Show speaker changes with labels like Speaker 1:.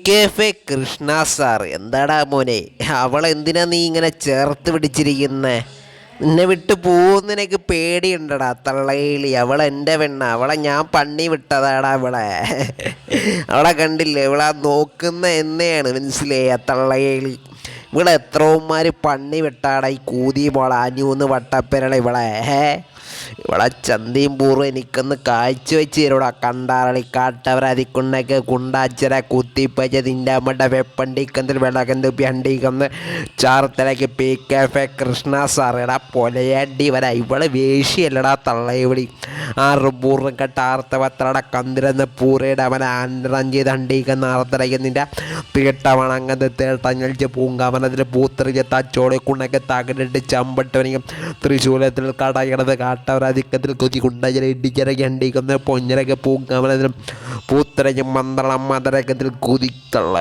Speaker 1: K Krishna sir എന്താടാ മോനെ, അവളെന്തിനാ നീ ഇങ്ങനെ ചേർത്ത് പിടിച്ചിരിക്കുന്നേ? നിന്നെ വിട്ട് പോകുന്നതിനൊക്കെ പേടിയുണ്ടടാ തള്ളയിലി. അവളെൻ്റെ പെണ്ണ, അവളെ ഞാൻ പണി വിട്ടതാടാ അവളെ. അവളെ കണ്ടില്ലേ, ഇവളാ നോക്കുന്ന എന്നെയാണ്, മനസ്സിലായി ആ തള്ളയിലി. ഇവിടെ എത്രമാർ പണി വിട്ടാടാ ഈ കൂതി മോള അനൂന്ന് വട്ടപ്പെരള ഇവളെ. ഇവിടെ ചന്തയും പൂർവ്വം എനിക്കൊന്ന് കാഴ്ച വെച്ച് തരൂടാ കണ്ടാറളി കാട്ടവരതിക്കുണ്ടൊക്കെ കുണ്ടാച്ചര കുത്തിപ്പച്ച നിൻ്റെ അമ്മയുടെ വെപ്പണ്ടിക്കത്തിൽ വിളകൻ തുപ്പി അണ്ടിക്കന്ന് ചാർത്തലയ്ക്ക് കെ കൃഷ്ണ സാറേടാ പൊലയടി വരാ. ഇവിടെ വേഷിയല്ലടാ തള്ളയവിളി. ആറുപൂർവ്വം കെട്ടാർത്തവത്രട കന്തിരന്ന് പൂരയുടെ അവൻ ആൻറം ചെയ്ത് അണ്ടിക്കുന്ന ആർത്തലയ്ക്ക് നിൻ്റെ തീട്ടവണങ്ങത് തേട്ടഞ്ഞളിച്ച് പൂങ്കാവനത്തിൽ പൂത്തെറിഞ്ഞ് തച്ചോളി കുണ്ണൊക്കെ തകടിട്ട് ചമ്പട്ടവനിക്കും തൃശ്ശൂലത്തിൽ കടയിടത് കാട്ടവരധിക്കത്തിൽ കൊച്ചി കുണ്ടജല ഇടിച്ചിറക്കി അണ്ടിക്കുന്ന പൊഞ്ഞരൊക്കെ പൂങ്കാവനത്തിലും പൂത്തിറങ്ങി മന്ത്രളം മതരക്കത്തിൽ കുതിത്തള്ള